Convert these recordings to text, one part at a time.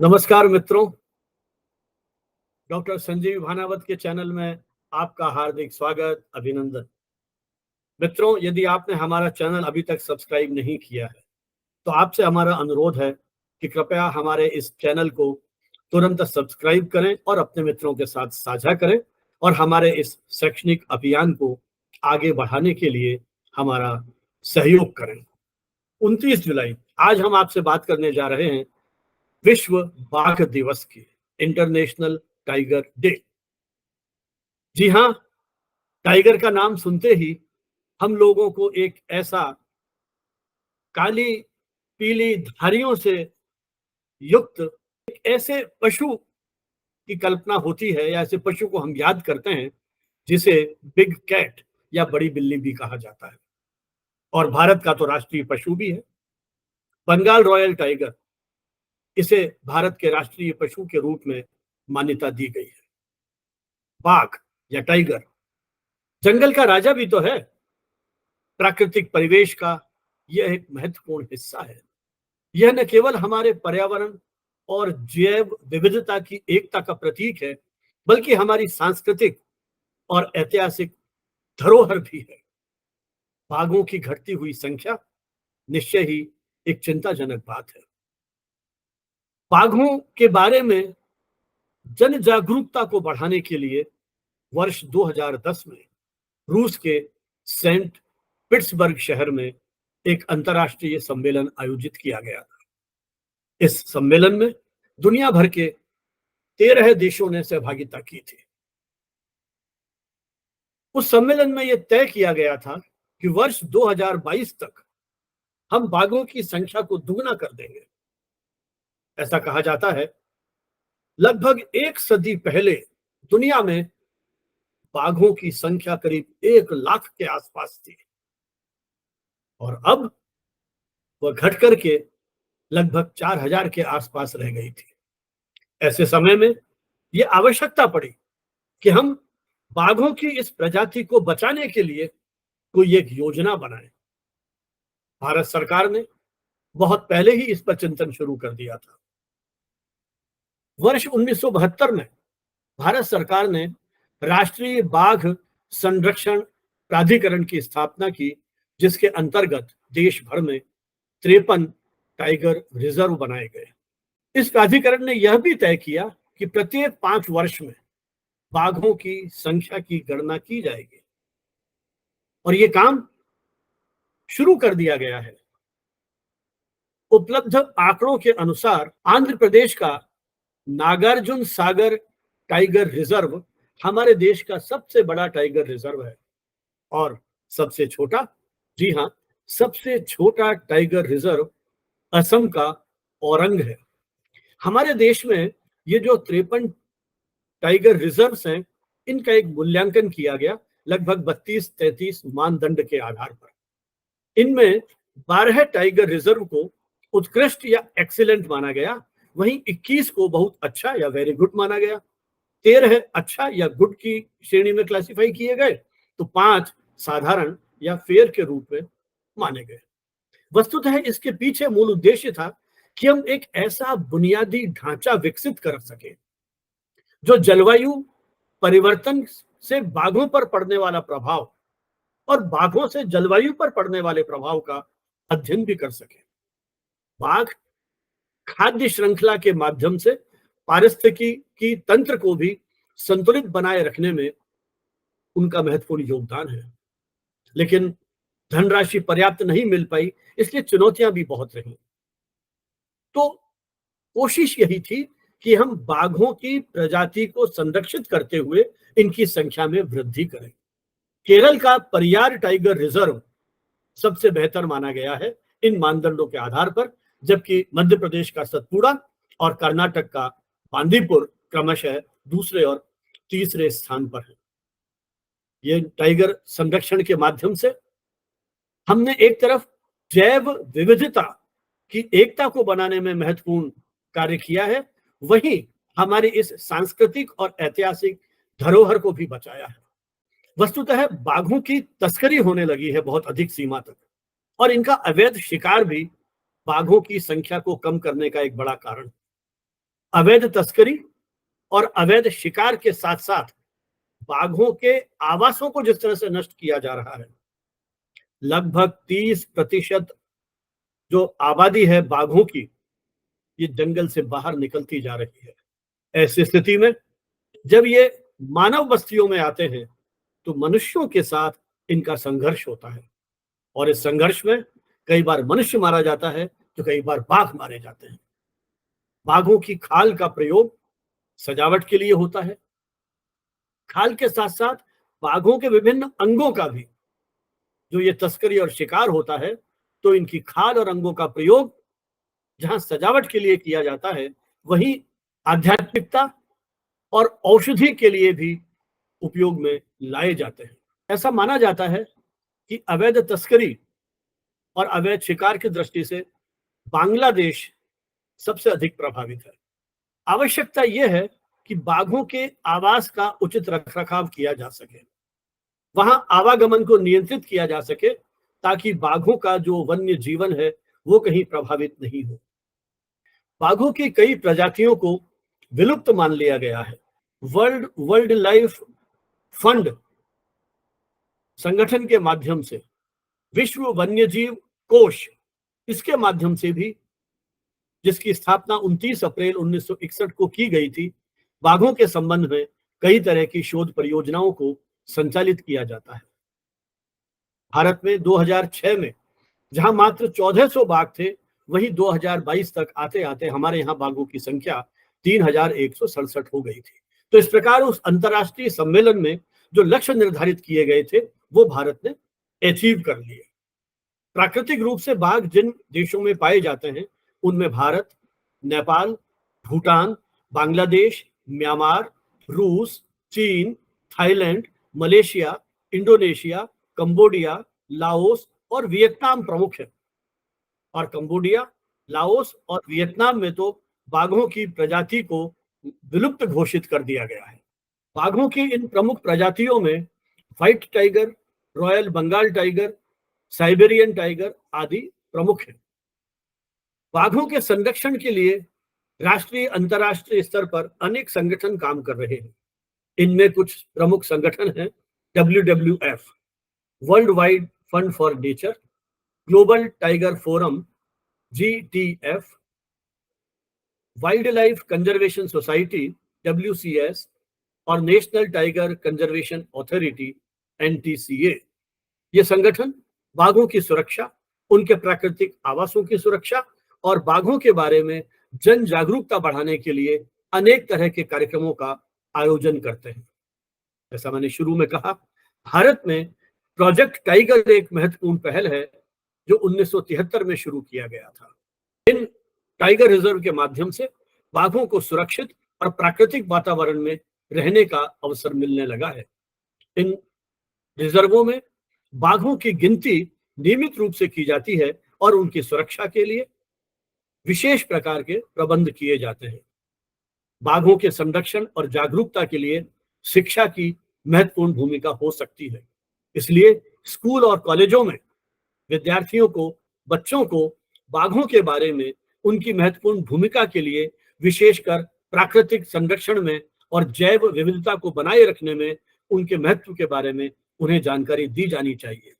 नमस्कार मित्रों। डॉक्टर संजीव भानावत के चैनल में आपका हार्दिक स्वागत, अभिनंदन। मित्रों, यदि आपने हमारा चैनल अभी तक सब्सक्राइब नहीं किया है तो आपसे हमारा अनुरोध है कि कृपया हमारे इस चैनल को तुरंत सब्सक्राइब करें और अपने मित्रों के साथ साझा करें और हमारे इस शैक्षणिक अभियान को आगे बढ़ाने के लिए हमारा सहयोग करें। 29 जुलाई, आज हम आपसे बात करने जा रहे हैं विश्व बाघ दिवस की, इंटरनेशनल टाइगर डे। जी हाँ, टाइगर का नाम सुनते ही हम लोगों को एक ऐसा काली पीली धारियों से युक्त एक ऐसे पशु की कल्पना होती है या ऐसे पशु को हम याद करते हैं जिसे बिग कैट या बड़ी बिल्ली भी कहा जाता है और भारत का तो राष्ट्रीय पशु भी है। बंगाल रॉयल टाइगर, इसे भारत के राष्ट्रीय पशु के रूप में मान्यता दी गई है। बाघ या टाइगर जंगल का राजा भी तो है। प्राकृतिक परिवेश का यह एक महत्वपूर्ण हिस्सा है। यह न केवल हमारे पर्यावरण और जैव विविधता की एकता का प्रतीक है, बल्कि हमारी सांस्कृतिक और ऐतिहासिक धरोहर भी है। बाघों की घटती हुई संख्या निश्चय ही एक चिंताजनक बात है। बाघों के बारे में जन जागरूकता को बढ़ाने के लिए वर्ष 2010 में रूस के सेंट पिट्सबर्ग शहर में एक अंतर्राष्ट्रीय सम्मेलन आयोजित किया गया था। इस सम्मेलन में दुनिया भर के 13 देशों ने सहभागिता की थी। उस सम्मेलन में यह तय किया गया था कि वर्ष 2022 तक हम बाघों की संख्या को दुगना कर देंगे। ऐसा कहा जाता है, लगभग एक सदी पहले दुनिया में बाघों की संख्या करीब 1 लाख के आसपास थी और अब वह घट करके लगभग 4,000 के आसपास रह गई थी। ऐसे समय में यह आवश्यकता पड़ी कि हम बाघों की इस प्रजाति को बचाने के लिए कोई एक योजना बनाए। भारत सरकार ने बहुत पहले ही इस पर चिंतन शुरू कर दिया था। वर्ष 1972 में भारत सरकार ने राष्ट्रीय बाघ संरक्षण प्राधिकरण की स्थापना की, जिसके अंतर्गत देश भर में 53 टाइगर रिजर्व बनाए गए। इस प्राधिकरण ने यह भी तय किया कि प्रत्येक 5 वर्ष में बाघों की संख्या की गणना की जाएगी और ये काम शुरू कर दिया गया है। उपलब्ध आंकड़ों के अनुसार आंध्र प्रदेश का नागार्जुन सागर टाइगर रिजर्व हमारे देश का सबसे बड़ा टाइगर रिजर्व है और सबसे छोटा, जी हाँ, सबसे छोटा टाइगर रिजर्व असम का औरंग है। हमारे देश में ये जो 53 टाइगर रिजर्व्स हैं, इनका एक मूल्यांकन किया गया लगभग 32-33 मानदंड के आधार पर। इनमें 12 टाइगर रिजर्व को उत्कृष्ट या एक्सीलेंट माना गया, वहीं 21 को बहुत अच्छा या वेरी गुड माना गया, 13 अच्छा या गुड की श्रेणी में क्लासिफाई किए गए, तो 5 साधारण या फेयर के रूप में माने गए। वस्तुतः इसके पीछे मूल उद्देश्य था कि हम एक ऐसा बुनियादी ढांचा विकसित कर सके जो जलवायु परिवर्तन से बाघों पर पड़ने वाला प्रभाव और बाघों से जलवायु पर पड़ने वाले प्रभाव का अध्ययन भी कर सके। बाघ खाद्य श्रृंखला के माध्यम से पारिस्थितिकी तंत्र को भी संतुलित बनाए रखने में उनका महत्वपूर्ण योगदान है, लेकिन धनराशि पर्याप्त नहीं मिल पाई, इसलिए चुनौतियां भी बहुत रही। तो कोशिश यही थी कि हम बाघों की प्रजाति को संरक्षित करते हुए इनकी संख्या में वृद्धि करें। केरल का परियार टाइगर रिजर्व सबसे बेहतर माना गया है इन मानदंडों के आधार पर, जबकि मध्य प्रदेश का सतपुड़ा और कर्नाटक का बांदीपुर क्रमशः दूसरे और तीसरे स्थान पर है। ये टाइगर संरक्षण के माध्यम से हमने एक तरफ जैव विविधता की एकता को बनाने में महत्वपूर्ण कार्य किया है, वहीं हमारी इस सांस्कृतिक और ऐतिहासिक धरोहर को भी बचाया है। वस्तुतः बाघों की तस्करी होने लगी है बहुत अधिक सीमा तक, और इनका अवैध शिकार भी बाघों की संख्या को कम करने का एक बड़ा कारण। अवैध तस्करी और अवैध शिकार के साथ साथ बाघों के आवासों को जिस तरह से नष्ट किया जा रहा है, लगभग 30% जो आबादी है बाघों की, ये जंगल से बाहर निकलती जा रही है। ऐसी स्थिति में जब ये मानव बस्तियों में आते हैं तो मनुष्यों के साथ इनका संघर्ष होता है, और इस संघर्ष में कई बार मनुष्य मारा जाता है तो कई बार बाघ मारे जाते हैं। बाघों की खाल का प्रयोग सजावट के लिए होता है। खाल के साथ साथ बाघों के विभिन्न अंगों का भी जो ये तस्करी और शिकार होता है, तो इनकी खाल और अंगों का प्रयोग जहां सजावट के लिए किया जाता है, वहीं आध्यात्मिकता और औषधि के लिए भी उपयोग में लाए जाते हैं। ऐसा माना जाता है कि अवैध तस्करी और अवैध शिकार की दृष्टि से बांग्लादेश सबसे अधिक प्रभावित है। आवश्यकता यह है कि बाघों के आवास का उचित रखरखाव किया जा सके, वहां आवागमन को नियंत्रित किया जा सके, ताकि बाघों का जो वन्य जीवन है वो कहीं प्रभावित नहीं हो। बाघों की कई प्रजातियों को विलुप्त मान लिया गया है। वर्ल्ड वाइल्ड लाइफ फंड संगठन के माध्यम से, विश्व वन्यजीव कोष इसके माध्यम से भी, जिसकी स्थापना 29 अप्रैल 1961 को की गई थी, बाघों के संबंध में कई तरह की शोध परियोजनाओं को संचालित किया जाता है। भारत में 2006 में जहां मात्र 1400 बाघ थे, वहीं 2022 तक आते आते हमारे यहाँ बाघों की संख्या 3167 हो गई थी। तो इस प्रकार उस अंतर्राष्ट्रीय सम्मेलन में जो लक्ष्य निर्धारित किए गए थे वो भारत ने अचीव कर लिए। प्राकृतिक रूप से बाघ जिन देशों में पाए जाते हैं उनमें भारत, नेपाल, भूटान, बांग्लादेश, म्यांमार, रूस, चीन, Thailand, Malaysia, Indonesia, Cambodia, Laos और वियतनाम प्रमुख है। और कंबोडिया, लाओस और वियतनाम में तो बाघों की प्रजाति को विलुप्त घोषित कर दिया गया है। बाघों की इन प्रमुख प्रजातियों में white tiger, royal Bengal tiger, Siberian tiger आदि प्रमुख हैं। बाघों के संरक्षण के लिए राष्ट्रीय अंतर्राष्ट्रीय स्तर पर अनेक संगठन काम कर रहे हैं। इनमें कुछ प्रमुख संगठन हैं: WWF world wide fund for nature, global tiger forum GTF, wild life conservation society WCS और national tiger conservation authority NTCA। ये संगठन बाघों की सुरक्षा, उनके प्राकृतिक आवासों की सुरक्षा और बाघों के बारे में जन जागरूकता बढ़ाने के लिए अनेक तरह के कार्यक्रमों का आयोजन करते हैं। जैसा मैंने शुरू में कहा, भारत में प्रोजेक्ट टाइगर एक महत्वपूर्ण पहल है जो 1973 में शुरू किया गया था। इन टाइगर रिजर्व के माध्यम से बाघों को सुरक्षित और प्राकृतिक वातावरण में रहने का अवसर मिलने लगा है। इन रिजर्वों में बाघों की गिनती नियमित रूप से की जाती है और उनकी सुरक्षा के लिए विशेष प्रकार के प्रबंध किए जाते हैं। बाघों के संरक्षण और जागरूकता के लिए शिक्षा की महत्वपूर्ण भूमिका हो सकती है। इसलिए स्कूल और कॉलेजों में विद्यार्थियों को, बच्चों को बाघों के बारे में, उनकी महत्वपूर्ण भूमिका के लिए, विशेषकर प्राकृतिक संरक्षण में और जैव विविधता को बनाए रखने में उनके महत्व के बारे में उन्हें जानकारी दी जानी चाहिए।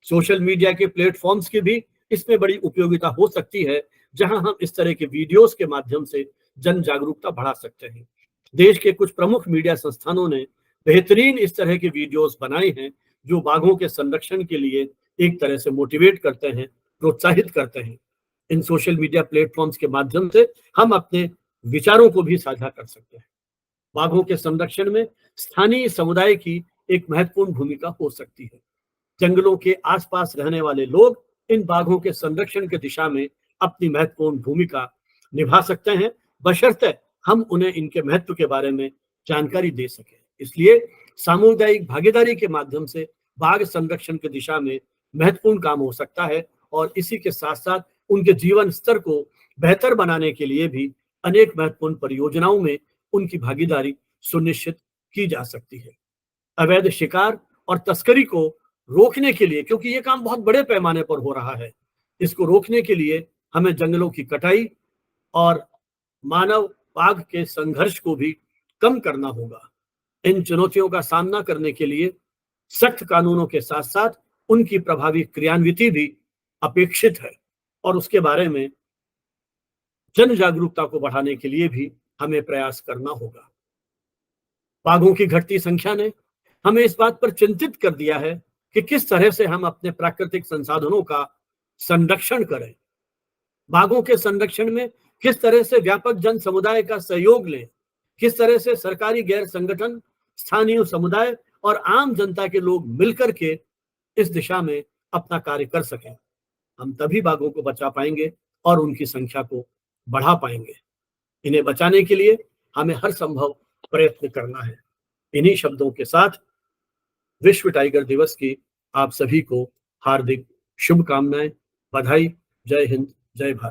सोशल मीडिया के प्लेटफॉर्म्स की भी इसमें बड़ी उपयोगिता हो सकती है, जहां हम इस तरह के वीडियोस के माध्यम से जन जागरूकता बढ़ा सकते हैं। देश के कुछ प्रमुख मीडिया संस्थानों ने बेहतरीन इस तरह के वीडियोस बनाए हैं जो बाघों के संरक्षण के लिए एक तरह से मोटिवेट करते हैं, प्रोत्साहित करते हैं। इन सोशल मीडिया प्लेटफॉर्म्स के माध्यम से हम अपने विचारों को भी साझा कर सकते हैं। बाघों के संरक्षण में स्थानीय समुदाय की एक महत्वपूर्ण भूमिका हो सकती है। जंगलों के आसपास रहने वाले लोग इन बाघों के संरक्षण की दिशा में अपनी महत्वपूर्ण भूमिका निभा सकते हैं, बशर्ते हम उन्हें इनके महत्व के बारे में जानकारी दे सकें। इसलिए सामुदायिक भागीदारी के माध्यम से बाघ संरक्षण की दिशा में महत्वपूर्ण काम हो सकता है, और इसी के साथ साथ उनके जीवन स्तर को बेहतर बनाने के लिए भी अनेक महत्वपूर्ण परियोजनाओं में उनकी भागीदारी सुनिश्चित की जा सकती है। अवैध शिकार और तस्करी को रोकने के लिए, क्योंकि ये काम बहुत बड़े पैमाने पर हो रहा है, इसको रोकने के लिए हमें जंगलों की कटाई और मानव बाघ के संघर्ष को भी कम करना होगा। इन चुनौतियों का सामना करने के लिए सख्त कानूनों के साथ साथ उनकी प्रभावी क्रियान्विति भी अपेक्षित है और उसके बारे में जन जागरूकता को बढ़ाने के लिए भी हमें प्रयास करना होगा। बाघों की घटती संख्या ने हमें इस बात पर चिंतित कर दिया है कि किस तरह से हम अपने प्राकृतिक संसाधनों का संरक्षण करें। बाघों के संरक्षण में किस तरह से व्यापक जन समुदाय का सहयोग लें, किस तरह से सरकारी गैर संगठन, स्थानीय समुदाय और आम जनता के लोग मिलकर के इस दिशा में अपना कार्य कर सकें। हम तभी बाघों को बचा पाएंगे और उनकी संख्या को बढ़ा पाएंगे। इन्हें बचाने के लिए हमें हर संभव प्रयत्न करना है। इन्हीं शब्दों के साथ विश्व टाइगर दिवस की आप सभी को हार्दिक शुभकामनाएं, बधाई। जय हिंद, जय भारत।